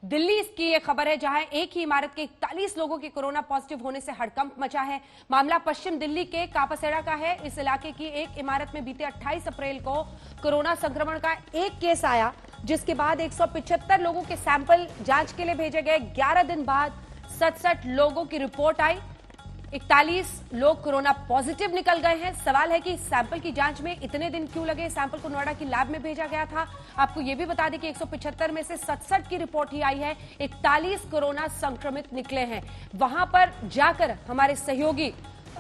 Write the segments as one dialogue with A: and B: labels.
A: दिल्ली इसकी ये खबर है, जहां एक ही इमारत के 41 लोगों के कोरोना पॉजिटिव होने से हड़कंप मचा है। मामला पश्चिम दिल्ली के कापासेड़ा का है। इस इलाके की एक इमारत में बीते 28 अप्रैल को कोरोना संक्रमण का एक केस आया, जिसके बाद 175 लोगों के सैंपल जांच के लिए भेजे गए। 11 दिन बाद 67 लोगों की रिपोर्ट आई। 41 लोग कोरोना पॉजिटिव निकल गए हैं। सवाल है कि सैंपल की जांच में इतने दिन क्यों लगे। सैंपल को नोएडा की लैब में भेजा गया था। आपको यह भी बता दें कि 175 में से 67 की रिपोर्ट ही आई है। 41 कोरोना संक्रमित निकले हैं। वहां पर जाकर हमारे सहयोगी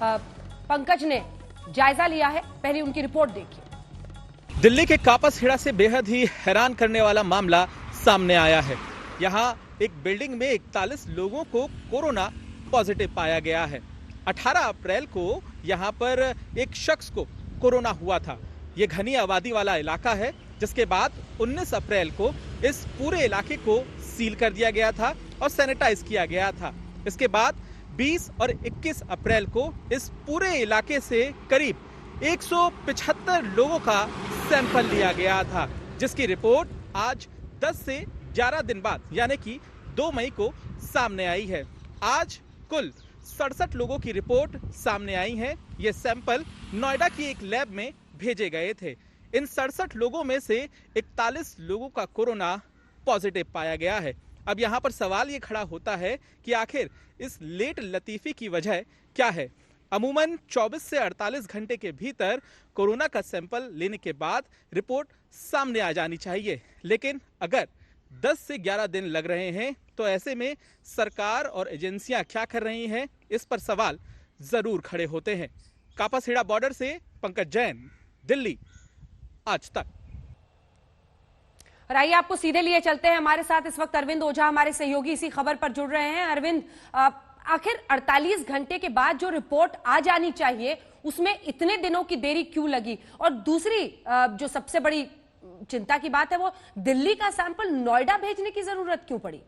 A: पंकज ने जायजा लिया है। पहले उनकी रिपोर्ट देखिए।
B: दिल्ली के कापासेड़ा से बेहद ही हैरान करने वाला मामला सामने आया है। यहाँ एक बिल्डिंग में 41 लोगों को कोरोना पॉजिटिव पाया गया है। 18 अप्रैल को यहाँ पर एक शख्स को कोरोना हुआ था। ये घनी आबादी वाला इलाका है, जिसके बाद 19 अप्रैल को इस पूरे इलाके को सील कर दिया गया था और सैनिटाइज किया गया था। इसके बाद 20 और 21 अप्रैल को इस पूरे इलाके से करीब 175 लोगों का सैंपल लिया गया था, जिसकी रिपोर्ट आज 10 से 11 दिन बाद यानी कि 2 मई को सामने आई है। आज कुल 67 लोगों की रिपोर्ट सामने आई है। ये सैंपल नोएडा की एक लैब में भेजे गए थे। इन 67 लोगों में से 41 लोगों का कोरोना पॉजिटिव पाया गया है। अब यहाँ पर सवाल ये खड़ा होता है कि आखिर इस लेट लतीफी की वजह क्या है। अमूमन 24 से 48 घंटे के भीतर कोरोना का सैंपल लेने के बाद रिपोर्ट सामने आ जानी चाहिए, लेकिन अगर 10 से 11 दिन लग रहे हैं तो ऐसे में सरकार और एजेंसियां क्या कर रही हैं, इस पर सवाल जरूर खड़े होते हैं। कापासेड़ा बॉर्डर से पंकज जैन, दिल्ली, आज तक।
A: और आइए आपको सीधे लिए चलते हैं। हमारे साथ इस वक्त अरविंद ओझा, हमारे सहयोगी, इसी खबर पर जुड़ रहे हैं। अरविंद, आखिर 48 घंटे के बाद जो रिपोर्ट आ जानी चाहिए, उसमें इतने दिनों की देरी क्यों लगी? और दूसरी जो सबसे बड़ी चिंता की बात है, वो दिल्ली का सैंपल नोएडा भेजने की जरूरत क्यों पड़ी?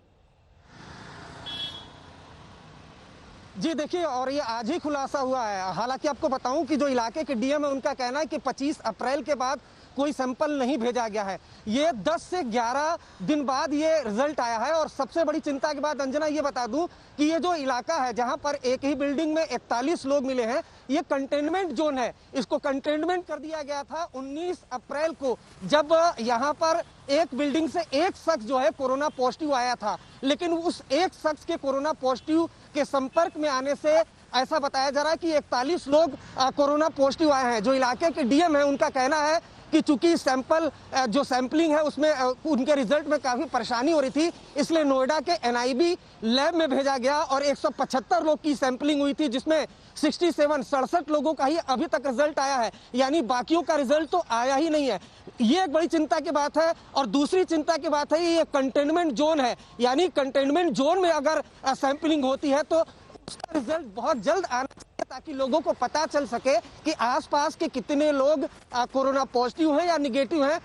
C: जी देखिए, और ये आज ही खुलासा हुआ है। हालांकि आपको बताऊं कि जो इलाके के डीएम है, उनका कहना है कि 25 अप्रैल के बाद कोई सैंपल नहीं भेजा गया है। ये 10 से 11 दिन बाद ये रिजल्ट आया है। और सबसे बड़ी चिंता की बात अंजना ये बता दूं कि ये जो इलाका है, जहां पर एक ही बिल्डिंग में 41 लोग मिले हैं, ये कंटेनमेंट जोन है। इसको कंटेनमेंट कर दिया गया था 19 अप्रैल को, जब यहाँ पर एक बिल्डिंग से एक शख्स जो है कोरोना पॉजिटिव आया था। लेकिन उस एक शख्स के कोरोना पॉजिटिव के संपर्क में आने से ऐसा बताया जा रहा है कि 41 लोग कोरोना पॉजिटिव आए हैं। जो इलाके के डीएम है, उनका कहना है कि चूंकि सैंपल जो सैंपलिंग है उसमें उनके रिजल्ट में काफी परेशानी हो रही थी, इसलिए नोएडा के एनआईबी लैब में भेजा गया और 175 लोग की सैंपलिंग हुई थी, जिसमें 67 लोगों का ही अभी तक रिजल्ट आया है। यानी बाकियों का रिजल्ट तो आया ही नहीं है। ये एक बड़ी चिंता की बात है। और दूसरी चिंता की बात है, ये कंटेनमेंट जोन है। यानी कंटेनमेंट जोन में अगर सैंपलिंग होती है तो उसका रिजल्ट बहुत जल्द आना चाहिए, ताकि लोगों को पता चल सके कि आसपास के कितने लोग कोरोना पॉजिटिव हैं या निगेटिव हैं।